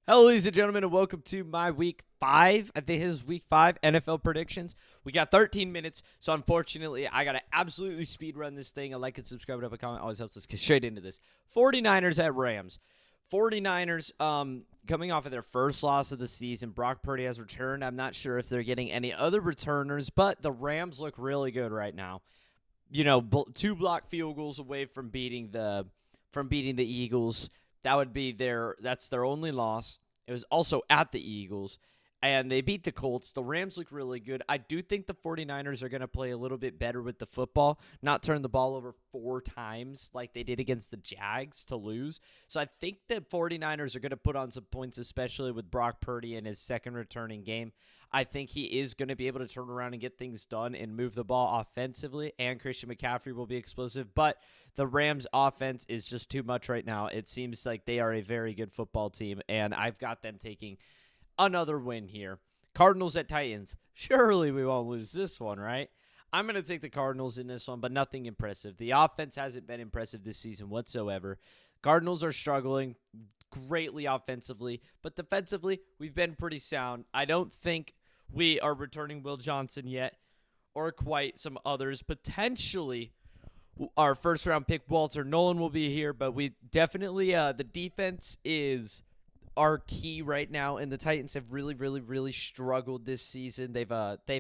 Hello, ladies and gentlemen, and welcome to my week 5. I think this is week 5 NFL predictions. We got 13 minutes, so unfortunately, I got to absolutely speed run this thing. A like and subscribe, up a comment always helps. Let's get straight into this. 49ers at Rams. 49ers coming off of their first loss of the season. Brock Purdy has returned. I'm not sure if they're getting any other returners, but the Rams look really good right now. You know, 2 block field goals away from beating the Eagles. That's their only loss. It was also at the Eagles, and they beat the Colts. The Rams look really good. I do think the 49ers are going to play a little bit better with the football, not turn the ball over 4 times like they did against the Jags to lose. So I think the 49ers are going to put on some points, especially with Brock Purdy in his second returning game. I think he is going to be able to turn around and get things done and move the ball offensively, and Christian McCaffrey will be explosive. But the Rams' offense is just too much right now. It seems like they are a very good football team, and I've got them taking another win here. Cardinals at Titans. Surely we won't lose this one, right? I'm going to take the Cardinals in this one, but nothing impressive. The offense hasn't been impressive this season whatsoever. Cardinals are struggling greatly offensively, but defensively, we've been pretty sound. I don't think we are returning Will Johnson yet, or quite some others. Potentially, our first-round pick, Walter Nolan, will be here, but we definitely, the defense is our key right now, and the Titans have really struggled this season. They've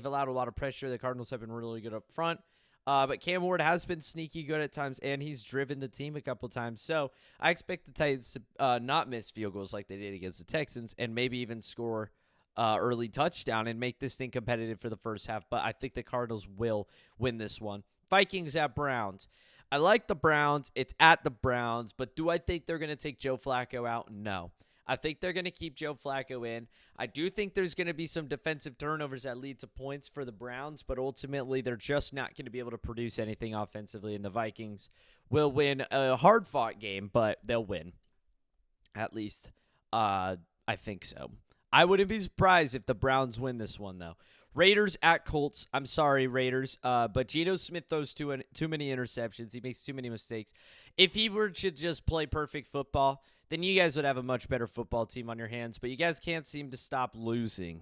allowed a lot of pressure. The Cardinals have been really good up front. But Cam Ward has been sneaky good at times, and he's driven the team a couple times. So I expect the Titans to not miss field goals like they did against the Texans, and maybe even score early touchdown and make this thing competitive for the first half. But I think the Cardinals will win this one. Vikings at Browns. I like the Browns. It's at the Browns. But do I think they're going to take Joe Flacco out? No. I think they're going to keep Joe Flacco in. I do think there's going to be some defensive turnovers that lead to points for the Browns, but ultimately they're just not going to be able to produce anything offensively, and the Vikings will win a hard-fought game, but they'll win. At least I think so. I wouldn't be surprised if the Browns win this one, though. Raiders at Colts. I'm sorry, Raiders, but Geno Smith throws too many interceptions. He makes too many mistakes. If he were to just play perfect football, then you guys would have a much better football team on your hands. But you guys can't seem to stop losing,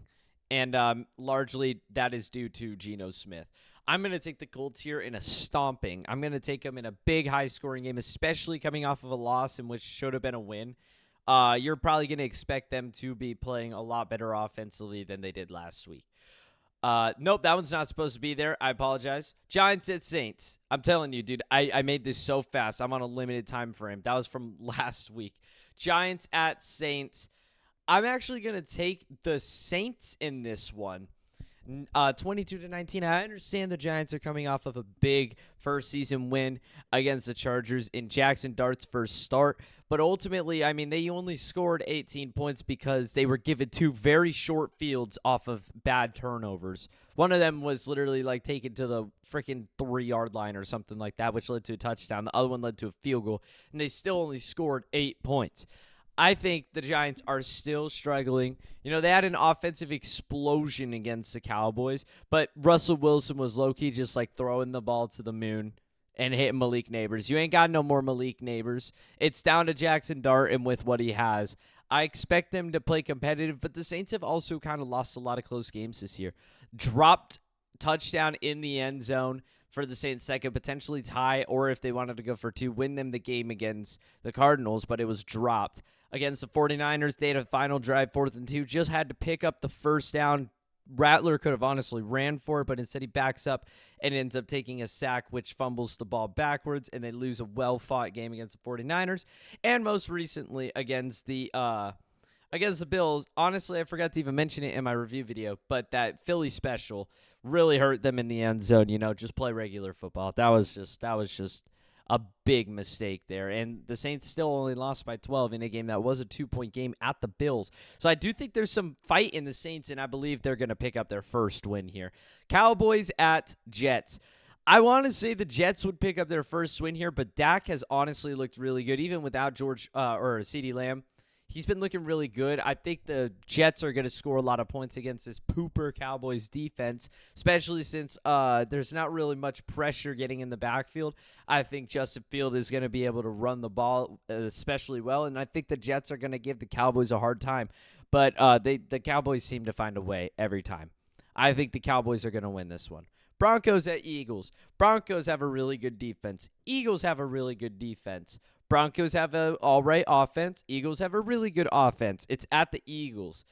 and largely that is due to Geno Smith. I'm going to take the Colts here in a stomping. I'm going to take them in a big, high-scoring game, especially coming off of a loss in which should have been a win. You're probably going to expect them to be playing a lot better offensively than they did last week. Nope, that one's not supposed to be there. I apologize. Giants at Saints. I'm telling you, dude, I made this so fast. I'm on a limited time frame. That was from last week. Giants at Saints. I'm actually going to take the Saints in this one. 22-19. I understand the Giants are coming off of a big first season win against the Chargers in Jackson Dart's first start, but ultimately, I mean, they only scored 18 points because they were given 2 very short fields off of bad turnovers. One of them was literally like taken to the freaking 3-yard line or something like that, which led to a touchdown. The other one led to a field goal, and they still only scored 8 points. I think the Giants are still struggling. You know, they had an offensive explosion against the Cowboys, but Russell Wilson was low-key just like throwing the ball to the moon and hitting Malik Neighbors. You ain't got no more Malik Neighbors. It's down to Jackson Dart and with what he has. I expect them to play competitive, but the Saints have also kind of lost a lot of close games this year. Dropped touchdown in the end zone for the Saints that could potentially tie, or if they wanted to go for 2, win them the game against the Cardinals, but it was dropped. Against the 49ers, they had a final drive, 4th and 2, just had to pick up the first down. Rattler could have honestly ran for it, but instead he backs up and ends up taking a sack, which fumbles the ball backwards, and they lose a well-fought game against the 49ers. And most recently against the Bills. Honestly, I forgot to even mention it in my review video, but that Philly special really hurt them in the end zone. You know, just play regular football. That was just a big mistake there. And the Saints still only lost by 12 in a game that was a 2-point game at the Bills. So I do think there's some fight in the Saints, and I believe they're going to pick up their first win here. Cowboys at Jets. I want to say the Jets would pick up their first win here, but Dak has honestly looked really good, even without CeeDee Lamb. He's been looking really good. I think the Jets are going to score a lot of points against this pooper Cowboys defense, especially since there's not really much pressure getting in the backfield. I think Justin Field is going to be able to run the ball especially well, and I think the Jets are going to give the Cowboys a hard time. But the Cowboys seem to find a way every time. I think the Cowboys are going to win this one. Broncos at Eagles. Broncos have a really good defense. Eagles have a really good defense. Broncos have an all-right offense. Eagles have a really good offense. It's at the Eagles.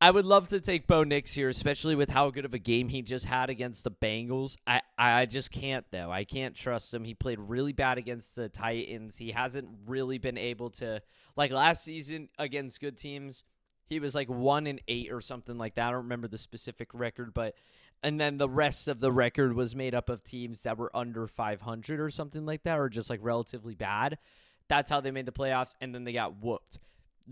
I would love to take Bo Nix here, especially with how good of a game he just had against the Bengals. I just can't, though. I can't trust him. He played really bad against the Titans. He hasn't really been able to, like last season against good teams, he was like 1-8 or something like that. I don't remember the specific record, and then the rest of the record was made up of teams that were under 500 or something like that, or just like relatively bad. That's how they made the playoffs, and then they got whooped.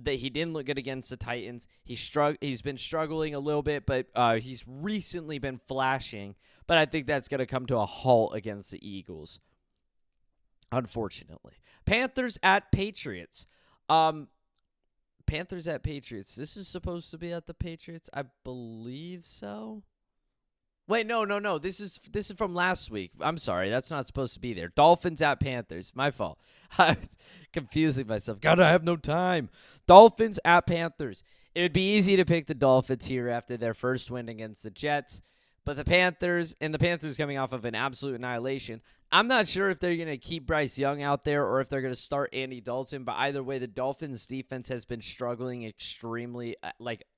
He didn't look good against the Titans. He's been struggling a little bit, but he's recently been flashing. But I think that's going to come to a halt against the Eagles, unfortunately. Panthers at Patriots. Panthers at Patriots. This is supposed to be at the Patriots? I believe so. Wait, no. This is from last week. I'm sorry. That's not supposed to be there. Dolphins at Panthers. My fault. I'm confusing myself. God, I have no time. Dolphins at Panthers. It would be easy to pick the Dolphins here after their first win against the Jets. But the Panthers coming off of an absolute annihilation. I'm not sure if they're going to keep Bryce Young out there or if they're going to start Andy Dalton. But either way, the Dolphins defense has been struggling extremely,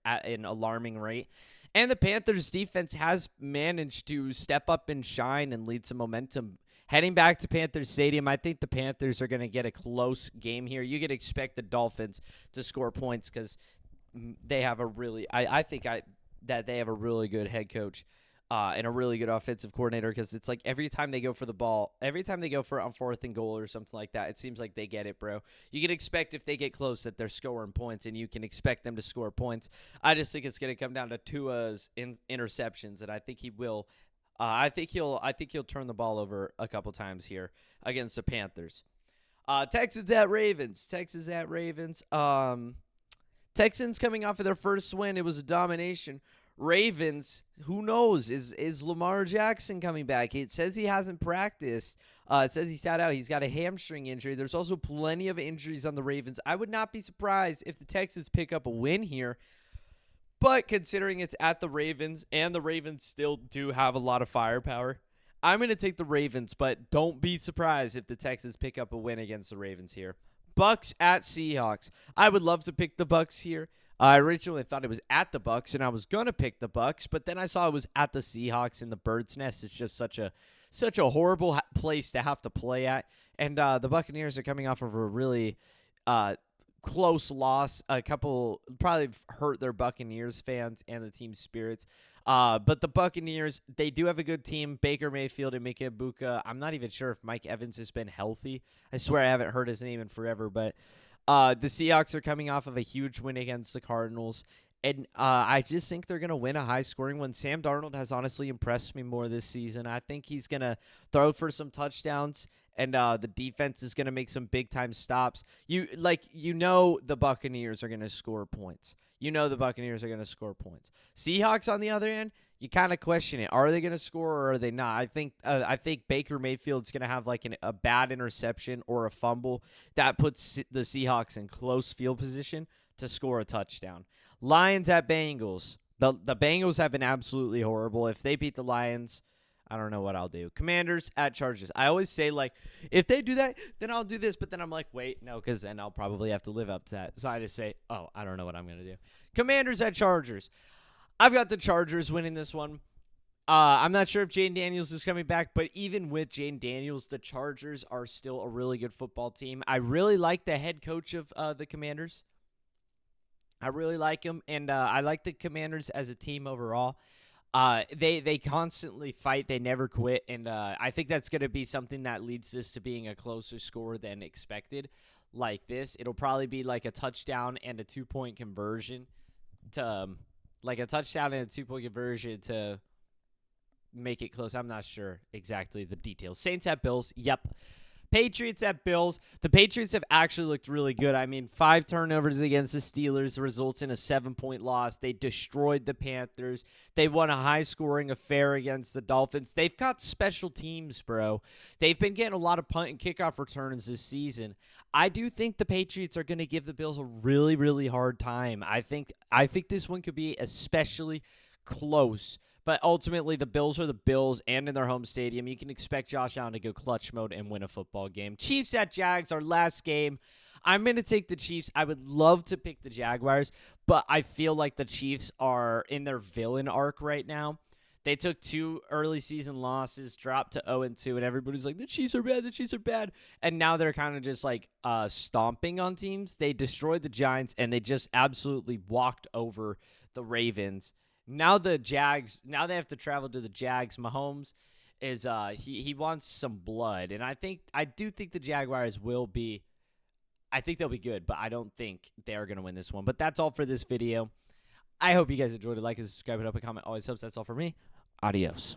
at an alarming rate. And the Panthers defense has managed to step up and shine and lead some momentum. Heading back to Panthers Stadium, I think the Panthers are going to get a close game here. You could expect the Dolphins to score points because they have a really, that they have a really good head coach and a really good offensive coordinator, because it's like every time they go for the ball, every time they go for it on 4th and goal or something like that, it seems like they get it, bro. You can expect if they get close that they're scoring points, and you can expect them to score points. I just think it's going to come down to Tua's interceptions, and I think he will. I think he'll turn the ball over a couple times here against the Panthers. Texans at Ravens. Texans coming off of their first win. It was a domination. Ravens, who knows? Is Lamar Jackson coming back? It says he hasn't practiced. It says he sat out. He's got a hamstring injury. There's also plenty of injuries on the Ravens. I would not be surprised if the Texans pick up a win here. But considering it's at the Ravens, and the Ravens still do have a lot of firepower, I'm going to take the Ravens, but don't be surprised if the Texans pick up a win against the Ravens here. Bucks at Seahawks. I would love to pick the Bucks here. I originally thought it was at the Bucks, and I was going to pick the Bucks, but then I saw it was at the Seahawks in the Bird's Nest. It's just such a horrible place to have to play at. And the Buccaneers are coming off of a really close loss. A couple probably hurt their Buccaneers fans and the team's spirits. But the Buccaneers, they do have a good team. Baker Mayfield and Mika Ibuka. I'm not even sure if Mike Evans has been healthy. I swear I haven't heard his name in forever, but the Seahawks are coming off of a huge win against the Cardinals, and I just think they're going to win a high-scoring one. Sam Darnold has honestly impressed me more this season. I think he's going to throw for some touchdowns, and the defense is going to make some big-time stops. The Buccaneers are going to score points. Seahawks, on the other end, you kind of question it. Are they going to score or are they not? I think Baker Mayfield's going to have like a bad interception or a fumble that puts the Seahawks in close field position to score a touchdown. Lions at Bengals. The Bengals have been absolutely horrible. If they beat the Lions, I don't know what I'll do. Commanders at Chargers. I always say, if they do that, then I'll do this. But then I'm like, wait, no, because then I'll probably have to live up to that. So I just say, I don't know what I'm going to do. Commanders at Chargers. I've got the Chargers winning this one. I'm not sure if Jane Daniels is coming back, but even with Jane Daniels, the Chargers are still a really good football team. I really like the head coach of the Commanders. I really like him, and I like the Commanders as a team overall. They constantly fight. They never quit, and I think that's going to be something that leads this to being a closer score than expected. Like this, it'll probably be like a touchdown and a 2-point conversion to make it close. I'm not sure exactly the details. Saints at Bills. Yep. Patriots at Bills. The Patriots have actually looked really good. I mean, 5 turnovers against the Steelers results in a 7-point loss. They destroyed the Panthers. They won a high-scoring affair against the Dolphins. They've got special teams, bro. They've been getting a lot of punt and kickoff returns this season. I do think the Patriots are going to give the Bills a really, really hard time. I think this one could be especially close. But ultimately, the Bills are the Bills, and in their home stadium, you can expect Josh Allen to go clutch mode and win a football game. Chiefs at Jags, our last game. I'm going to take the Chiefs. I would love to pick the Jaguars, but I feel like the Chiefs are in their villain arc right now. They took 2 early season losses, dropped to 0-2, and everybody's like, the Chiefs are bad, the Chiefs are bad. And now they're kind of just like stomping on teams. They destroyed the Giants, and they just absolutely walked over the Ravens. Now the Jags, now they have to travel to the Jags. Mahomes is he wants some blood, and I do think the Jaguars will be. I think they'll be good, but I don't think they're gonna win this one. But that's all for this video. I hope you guys enjoyed it. Like and subscribe, and up a comment always helps. That's all for me. Adios.